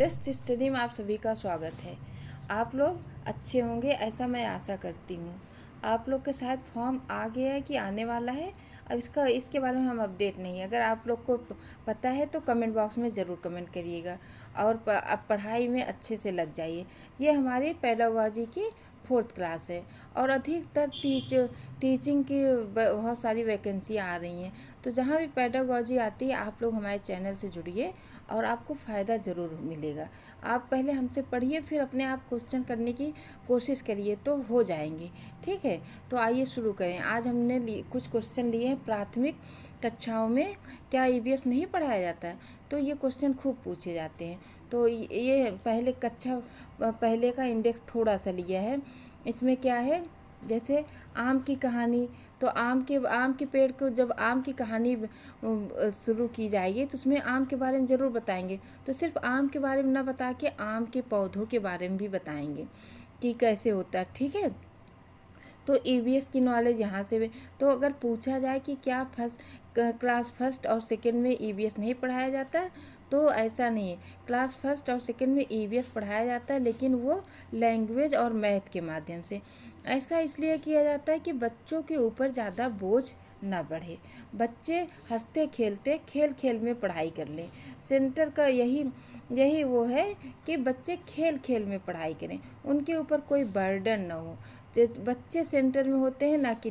Desk study में आप सभी का स्वागत है। आप लोग अच्छे होंगे ऐसा मैं आशा करती हूँ। आप लोग के शायद फॉर्म आ गया है कि आने वाला है। अब इसके बारे में हम अपडेट नहीं है। अगर आप लोग को पता है तो कमेंट बॉक्स में ज़रूर कमेंट करिएगा और अब पढ़ाई में अच्छे से लग जाइए। ये हमारी पेडागोजी की 4th क्लास है और अधिकतर टीचिंग की बहुत सारी वैकेंसियाँ आ रही हैं। तो जहाँ भी पेडागोजी आती है आप लोग हमारे चैनल से जुड़िए और आपको फ़ायदा ज़रूर मिलेगा। आप पहले हमसे पढ़िए, फिर अपने आप क्वेश्चन करने की कोशिश करिए तो हो जाएंगे। ठीक है, तो आइए शुरू करें। आज हमने कुछ क्वेश्चन लिए हैं। प्राथमिक कक्षाओं में क्या ईवीएस नहीं पढ़ाया जाता है? तो ये क्वेश्चन खूब पूछे जाते हैं। तो ये पहले का इंडेक्स थोड़ा सा लिया है। इसमें क्या है, जैसे आम की कहानी, तो आम के पेड़ को जब आम की कहानी शुरू की जाएगी तो उसमें आम के बारे में ज़रूर बताएंगे। तो सिर्फ आम के बारे में ना बता के आम के पौधों के बारे में भी बताएंगे कि कैसे होता है। ठीक है, तो ईवीएस की नॉलेज यहाँ से भी। तो अगर पूछा जाए कि क्या क्लास फर्स्ट और सेकंड में ईवीएस नहीं पढ़ाया जाता, तो ऐसा नहीं है। क्लास फर्स्ट और सेकंड में ईवीएस पढ़ाया जाता है, लेकिन वो लैंग्वेज और मैथ के माध्यम से। ऐसा इसलिए किया जाता है कि बच्चों के ऊपर ज़्यादा बोझ ना बढ़े, बच्चे हंसते खेलते खेल खेल में पढ़ाई कर लें। सेंटर का यही वो है कि बच्चे खेल खेल में पढ़ाई करें, उनके ऊपर कोई बर्डन ना हो। बच्चे सेंटर में होते हैं, ना कि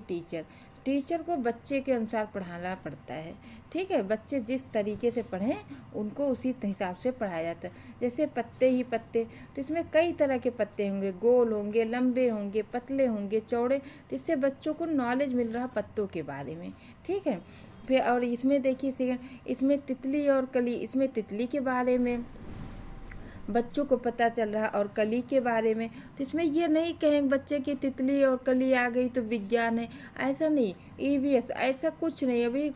टीचर को बच्चे के अनुसार पढ़ाना पड़ता है। ठीक है, बच्चे जिस तरीके से पढ़ें उनको उसी हिसाब से पढ़ाया जाता है। जैसे पत्ते ही पत्ते, तो इसमें कई तरह के पत्ते होंगे, गोल होंगे, लंबे होंगे, पतले होंगे, चौड़े। तो इससे बच्चों को नॉलेज मिल रहा पत्तों के बारे में। ठीक है, फिर और इसमें देखिए सेकंड, इसमें तितली और कली, इसमें तितली के बारे में बच्चों को पता चल रहा और कली के बारे में। तो इसमें ये नहीं कहेंगे बच्चे की तितली और कली आ गई तो विज्ञान है, ऐसा नहीं। ईवीएस ऐसा कुछ नहीं। अभी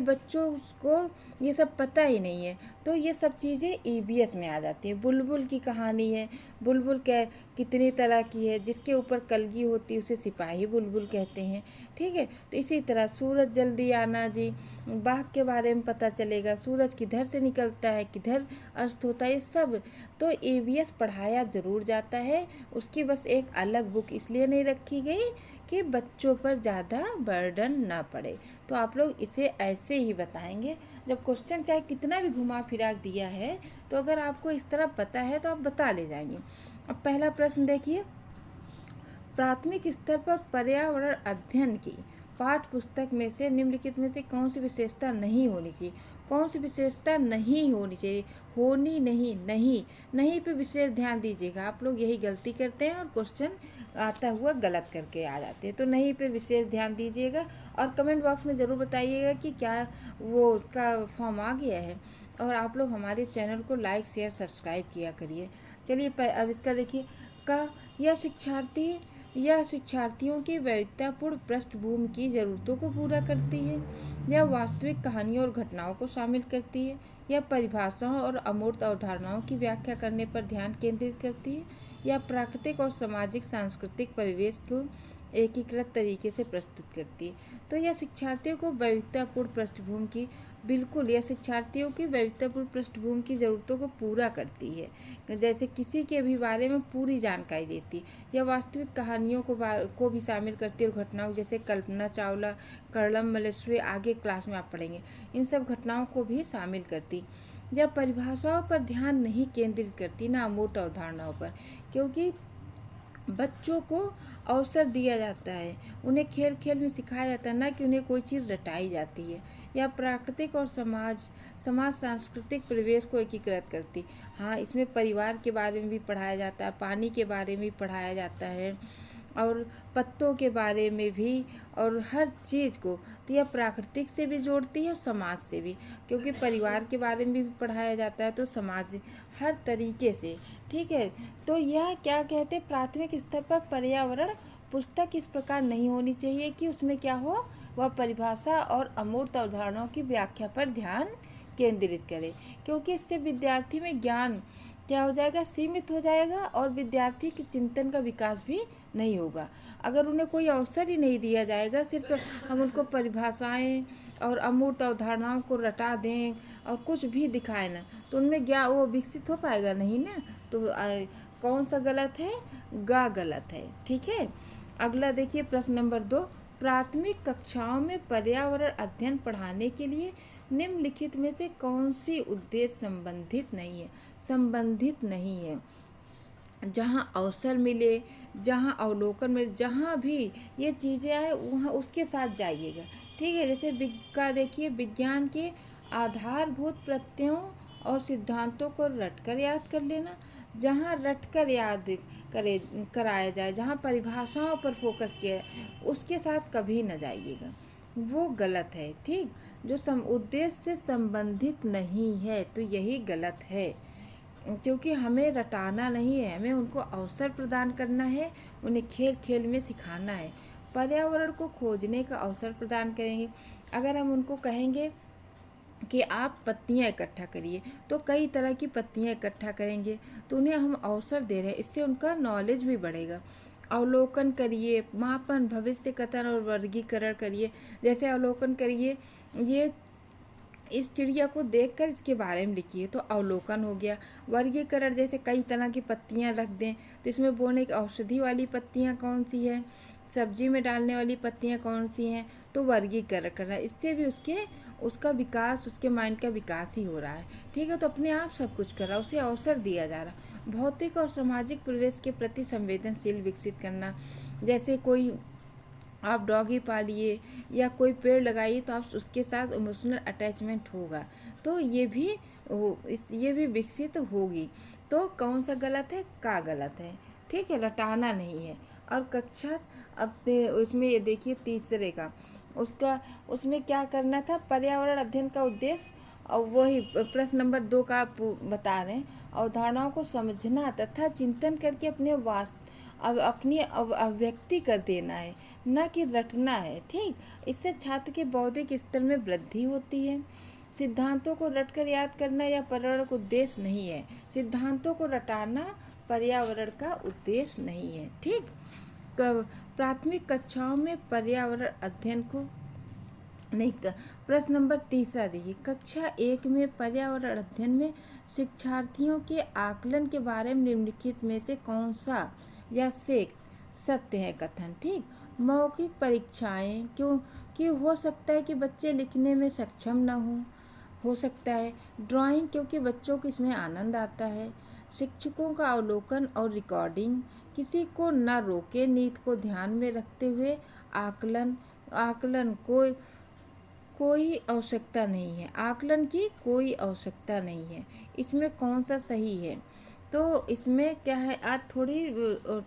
बच्चों को ये सब पता ही नहीं है, तो ये सब चीज़ें ईवीएस में आ जाती है। बुलबुल की कहानी है, बुलबुल कितनी तरह की है, जिसके ऊपर कलगी होती है उसे सिपाही बुलबुल कहते हैं। ठीक है, तो इसी तरह सूरज जल्दी आना जी, बाघ के बारे में पता चलेगा, सूरज किधर से निकलता है, किधर अस्त होता है, ये सब तो ईवीएस पढ़ाया ज़रूर जाता है। उसकी बस एक अलग बुक इसलिए नहीं रखी गई कि बच्चों पर ज़्यादा बर्डन ना पड़े। तो आप लोग इसे ऐसे ही बताएंगे। जब क्वेश्चन चाहे कितना भी घुमा फिरा दिया है, तो अगर आपको इस तरह पता है तो आप बता ले जाएंगे। अब पहला प्रश्न देखिए, प्राथमिक स्तर पर पर्यावरण अध्ययन की पाठ्य पुस्तक में से निम्नलिखित में से कौन सी विशेषता नहीं होनी चाहिए? कौन सी विशेषता नहीं होनी चाहिए? होनी नहीं पे विशेष ध्यान दीजिएगा। आप लोग यही गलती करते हैं और क्वेश्चन आता हुआ गलत करके आ जाते हैं। तो नहीं पे विशेष ध्यान दीजिएगा और कमेंट बॉक्स में ज़रूर बताइएगा कि क्या वो उसका फॉर्म आ गया है। और आप लोग हमारे चैनल को लाइक शेयर सब्सक्राइब किया करिए। चलिए अब इसका देखिए, का यह शिक्षार्थियों की वैविधतापूर्ण पृष्ठभूमि की ज़रूरतों को पूरा करती है, यह वास्तविक कहानियों और घटनाओं को शामिल करती है, यह परिभाषाओं और अमूर्त अवधारणाओं की व्याख्या करने पर ध्यान केंद्रित करती है, यह प्राकृतिक और सामाजिक सांस्कृतिक परिवेश को एकीकृत तरीके से प्रस्तुत करती है। तो यह शिक्षार्थियों को वैविधतापूर्ण पृष्ठभूमि की यह शिक्षार्थियों की वैविधतापूर्ण पृष्ठभूमि की ज़रूरतों को पूरा करती है। जैसे किसी के भी बारे में पूरी जानकारी देती है। यह वास्तविक कहानियों को भी शामिल करती है और घटनाओं जैसे कल्पना चावला, कर्णम मल्लेश्वरी, आगे क्लास में आप पढ़ेंगे, इन सब घटनाओं को भी शामिल करती। यह परिभाषाओं पर ध्यान नहीं केंद्रित करती, ना अमूर्त अवधारणाओं पर, क्योंकि बच्चों को अवसर दिया जाता है, उन्हें खेल खेल में सिखाया जाता है, ना कि उन्हें कोई चीज़ रटाई जाती है। यह प्राकृतिक और समाज सांस्कृतिक परिवेश को एकीकृत करती। हाँ, इसमें परिवार के बारे में भी पढ़ाया जाता है, पानी के बारे में भी पढ़ाया जाता है और पत्तों के बारे में भी, और हर चीज़ को। तो यह प्राकृतिक से भी जोड़ती है और समाज से भी, क्योंकि परिवार के बारे में भी पढ़ाया जाता है तो समाज हर तरीके से। ठीक है, तो यह क्या कहते हैं, प्राथमिक स्तर पर पर्यावरण पुस्तक इस प्रकार नहीं होनी चाहिए कि उसमें क्या हो, वह परिभाषा और अमूर्त अवधारणाओं की व्याख्या पर ध्यान केंद्रित करे, क्योंकि इससे विद्यार्थी में ज्ञान क्या हो जाएगा, सीमित हो जाएगा और विद्यार्थी के चिंतन का विकास भी नहीं होगा। अगर उन्हें कोई अवसर ही नहीं दिया जाएगा, सिर्फ हम उनको परिभाषाएं और अमूर्त अवधारणाओं को रटा दें और कुछ भी दिखाए ना, तो उनमें क्या वो विकसित हो पाएगा? नहीं ना। तो कौन सा गलत है? गा गलत है। ठीक है। अगला देखिए प्रश्न नंबर 2, प्राथमिक कक्षाओं में पर्यावरण अध्ययन पढ़ाने के लिए निम्नलिखित में से कौन सी उद्देश्य संबंधित नहीं है? संबंधित नहीं है। जहाँ अवसर मिले, जहाँ अवलोकन मिले, जहाँ भी ये चीज़ें आए वहाँ उसके साथ जाइएगा। ठीक है। जैसे देखिए, विज्ञान के आधारभूत प्रत्ययों और सिद्धांतों को रटकर याद कर लेना। जहाँ रटकर याद कराया जाए, जहाँ परिभाषाओं पर फोकस किया है, उसके साथ कभी न जाइएगा, वो गलत है। ठीक। जो उद्देश्य से संबंधित नहीं है तो यही गलत है, क्योंकि हमें रटाना नहीं है, हमें उनको अवसर प्रदान करना है, उन्हें खेल खेल में सिखाना है। पर्यावरण को खोजने का अवसर प्रदान करेंगे। अगर हम उनको कहेंगे कि आप पत्तियां इकट्ठा करिए, तो कई तरह की पत्तियां इकट्ठा करेंगे, तो उन्हें हम अवसर दे रहे हैं, इससे उनका नॉलेज भी बढ़ेगा। अवलोकन करिए, मापन, भविष्य कथन और वर्गीकरण करिए। जैसे अवलोकन करिए, ये इस चिड़िया को देखकर इसके बारे में लिखिए, तो अवलोकन हो गया। वर्गीकरण, जैसे कई तरह की पत्तियां रख दें, तो इसमें बोलने की औषधि वाली पत्तियां कौन सी है, सब्जी में डालने वाली पत्तियां कौन सी हैं, तो वर्गीकरण करना। इससे भी उसका विकास, उसके माइंड का विकास ही हो रहा है। ठीक है। तो अपने आप सब कुछ कर रहा है, उसे अवसर दिया जा रहा। भौतिक और सामाजिक परिवेश के प्रति संवेदनशील विकसित करना। जैसे कोई आप डॉगी पालिए या कोई पेड़ लगाइए, तो आप उसके साथ इमोशनल अटैचमेंट होगा, तो ये भी विकसित होगी। तो कौन सा गलत है? का गलत है। ठीक है। रटाना नहीं है। और कक्षा अपने उसमें ये देखिए तीसरे का, उसमें क्या करना था? पर्यावरण अध्ययन का उद्देश्य, और वही प्रश्न नंबर 2 का आप बता रहे हैं। अवधारणाओं को समझना तथा चिंतन करके अपनी अभिव्यक्ति कर देना है, न कि रटना है। ठीक। इससे छात्र के बौद्धिक स्तर में वृद्धि होती है। सिद्धांतों को रटकर याद करना या पर्यावरण का उद्देश्य नहीं है। सिद्धांतों को रटाना पर्यावरण का उद्देश्य नहीं है। ठीक। प्राथमिक कक्षाओं में पर्यावरण अध्ययन को नहीं कर। प्रश्न नंबर 3 देखिए, कक्षा 1 में पर्यावरण अध्ययन में शिक्षार्थियों के आकलन के बारे में निम्नलिखित में से कौन सा या से सत्य है कथन? ठीक। मौखिक परीक्षाएं क्योंकि हो सकता है कि बच्चे लिखने में सक्षम न हो सकता है। ड्राइंग, क्योंकि बच्चों को इसमें आनंद आता है। शिक्षकों का अवलोकन और रिकॉर्डिंग, किसी को न रोके, नीति को ध्यान में रखते हुए आकलन कोई आवश्यकता नहीं है। आकलन की कोई आवश्यकता नहीं है। इसमें कौन सा सही है? तो इसमें क्या है, आज थोड़ी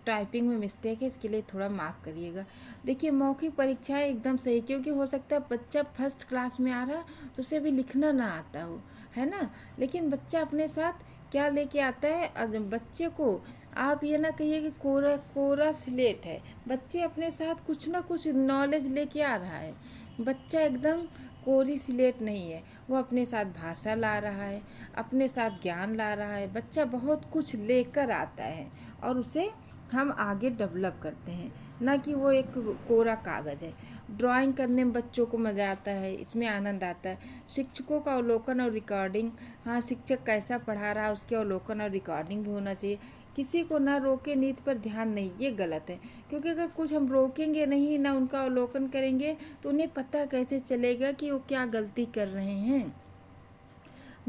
टाइपिंग में मिस्टेक है, इसके लिए थोड़ा माफ़ करिएगा। देखिए, मौखिक परीक्षाएं एकदम सही, क्योंकि हो सकता है बच्चा फर्स्ट क्लास में आ रहा तो उसे भी लिखना ना आता हो, है ना। लेकिन बच्चा अपने साथ क्या लेके आता है? बच्चे को आप ये ना कहिए कि कोरा कोरा स्लेट है, बच्चे अपने साथ कुछ ना कुछ नॉलेज लेके आ रहा है। बच्चा एकदम कोरी स्लेट नहीं है, वो अपने साथ भाषा ला रहा है, अपने साथ ज्ञान ला रहा है। बच्चा बहुत कुछ लेकर आता है और उसे हम आगे डेवलप करते हैं, ना कि वो एक कोरा कागज़ है। ड्राइंग करने में बच्चों को मज़ा आता है, इसमें आनंद आता है। शिक्षकों का अवलोकन और रिकॉर्डिंग, हाँ, शिक्षक कैसा पढ़ा रहा है उसके अवलोकन और रिकॉर्डिंग भी होना चाहिए। किसी को ना रोके, नीति पर ध्यान नहीं, ये गलत है। क्योंकि अगर कुछ हम रोकेंगे नहीं, ना उनका अवलोकन करेंगे, तो उन्हें पता कैसे चलेगा कि वो क्या गलती कर रहे हैं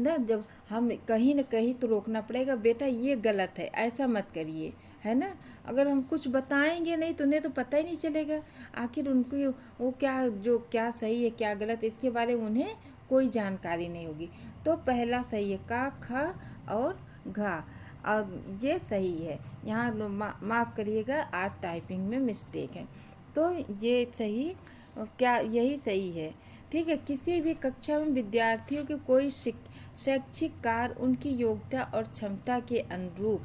ना। जब हम कहीं न कहीं तो रोकना पड़ेगा, बेटा ये गलत है, ऐसा मत करिए, है ना। अगर हम कुछ बताएंगे नहीं तो उन्हें तो पता ही नहीं चलेगा आखिर उनको वो क्या सही है क्या गलत, इसके बारे में उन्हें कोई जानकारी नहीं होगी। तो पहला सही है, का, ख और घा, और ये सही है। यहाँ माफ़ करिएगा, आज टाइपिंग में मिस्टेक है। तो ये सही, क्या यही सही है? ठीक है। किसी भी कक्षा में विद्यार्थियों के कोई शैक्षिक कार्य उनकी योग्यता और क्षमता के अनुरूप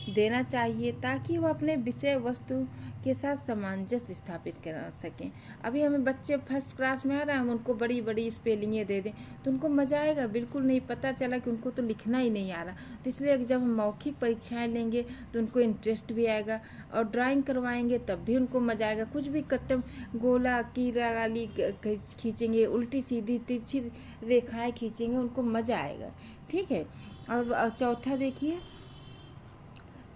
देना चाहिए ताकि वो अपने विषय वस्तु के साथ सामंजस्य स्थापित कर सकें। अभी हमें बच्चे फर्स्ट क्लास में आ रहे हैं, हम उनको बड़ी बड़ी स्पेलिंगें दे दें तो उनको मज़ा आएगा? बिल्कुल नहीं। पता चला कि उनको तो लिखना ही नहीं आ रहा। तो इसलिए जब हम मौखिक परीक्षाएं लेंगे तो उनको इंटरेस्ट भी आएगा, और ड्राइंग करवाएंगे तब भी उनको मज़ा आएगा। कुछ भी कट्टम गोला कीरा गाली खींचेंगे, उल्टी सीधी तिरछी रेखाएं खींचेंगे, उनको मज़ा आएगा। ठीक है। और चौथा देखिए,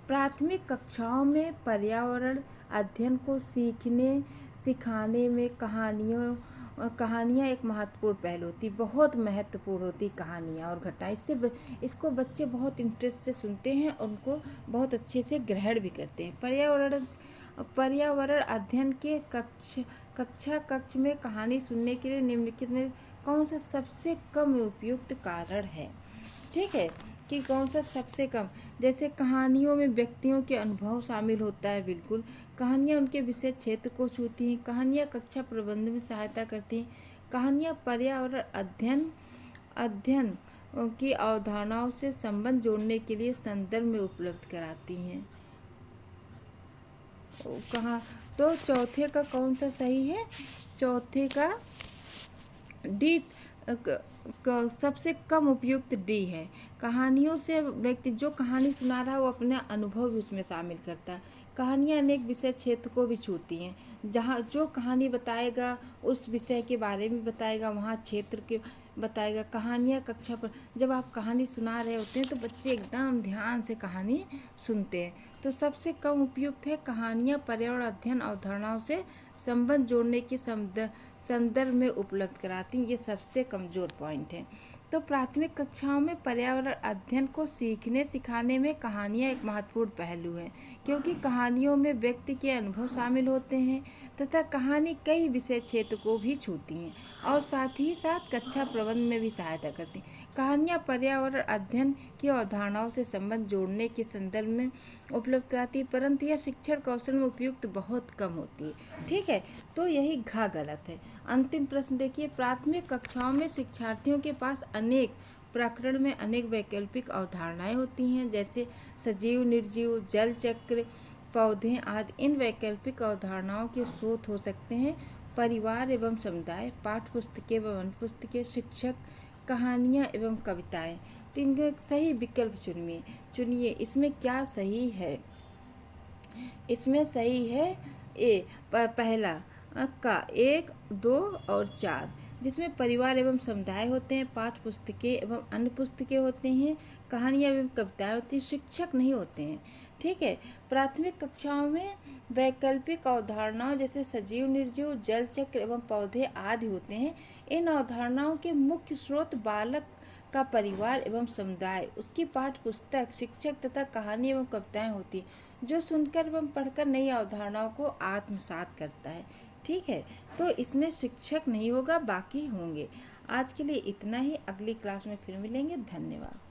प्राथमिक कक्षाओं में पर्यावरण अध्ययन को सिखाने में कहानियाँ एक महत्वपूर्ण पहलू होती, बहुत महत्वपूर्ण होती कहानियाँ और घटना। इसको बच्चे बहुत इंटरेस्ट से सुनते हैं, उनको बहुत अच्छे से ग्रहण भी करते हैं। पर्यावरण अध्ययन के कक्ष में कहानी सुनने के लिए निम्नलिखित में कौन सा सबसे कम उपयुक्त कारण है? ठीक है, कि कौन सा सबसे कम। जैसे कहानियों में व्यक्तियों के अनुभव शामिल होता है, बिल्कुल। कहानियाँ उनके विषय क्षेत्र को छूती हैं। कहानियाँ कक्षा प्रबंधन में सहायता करती हैं। कहानियाँ पर्यावरण अध्ययन की अवधारणाओं से संबंध जोड़ने के लिए संदर्भ में उपलब्ध कराती हैं। कहाँ तो चौथे का कौन सा सही है? चौथे का डी सबसे कम उपयुक्त डी है। कहानियों से व्यक्ति जो कहानी सुना रहा है वो अपने अनुभव भी उसमें शामिल करता है। कहानियाँ अनेक विषय क्षेत्र को भी छूती हैं। जहाँ जो कहानी बताएगा उस विषय के बारे में बताएगा, वहाँ क्षेत्र के बताएगा। कहानियाँ कक्षा पर जब आप कहानी सुना रहे होते हैं तो बच्चे एकदम ध्यान से कहानी सुनते हैं। तो सबसे कम उपयुक्त है कहानियाँ पर्यावरण अध्ययन अवधारणाओं से संबंध जोड़ने के संदर्भ में उपलब्ध कराती हैं। ये सबसे कमज़ोर पॉइंट है। तो प्राथमिक कक्षाओं में पर्यावरण अध्ययन को सीखने सिखाने में कहानियाँ एक महत्वपूर्ण पहलू है, क्योंकि कहानियों में व्यक्ति के अनुभव शामिल होते हैं तथा कहानी कई विषय क्षेत्र को भी छूती हैं और साथ ही साथ कक्षा प्रबंधन में भी सहायता करती हैं। कहानियाँ पर्यावरण अध्ययन की अवधारणाओं से संबंध जोड़ने के संदर्भ में उपलब्ध कराती है, परंतु यह शिक्षण कौशल में उपयुक्त बहुत कम होती है। ठीक है, तो यही घ गलत है। अंतिम प्रश्न देखिए, प्राथमिक कक्षाओं में शिक्षार्थियों के पास अनेक प्रकरण में अनेक वैकल्पिक अवधारणाएं होती हैं, जैसे सजीव, निर्जीव, जल चक्र, पौधे आदि। इन वैकल्पिक अवधारणाओं के स्रोत हो सकते हैं परिवार एवं समुदाय, पाठ्य पुस्तकें एवं अन्य पुस्तकें, शिक्षक, कहानियाँ एवं कविताएं। तो इनका एक सही विकल्प चुनिए। इसमें क्या सही है? इसमें सही है ए, पहला का 1, 2 और 4, जिसमें परिवार एवं समुदाय होते हैं, पाठ्य पुस्तकें एवं अन्य पुस्तकें होते हैं, कहानियाँ एवं कविताएं होती हैं, शिक्षक नहीं होते हैं। ठीक है। प्राथमिक कक्षाओं में वैकल्पिक अवधारणाओं जैसे सजीव, निर्जीव, जल चक्र एवं पौधे आदि होते हैं। इन अवधारणाओं के मुख्य स्रोत बालक का परिवार एवं समुदाय, उसकी पाठ्य पुस्तक, शिक्षक तथा कहानी एवं कविताएं होती हैं, जो सुनकर एवं पढ़कर नई अवधारणाओं को आत्मसात करता है। ठीक है, तो इसमें शिक्षक नहीं होगा, बाकी होंगे। आज के लिए इतना ही, अगली क्लास में फिर मिलेंगे। धन्यवाद।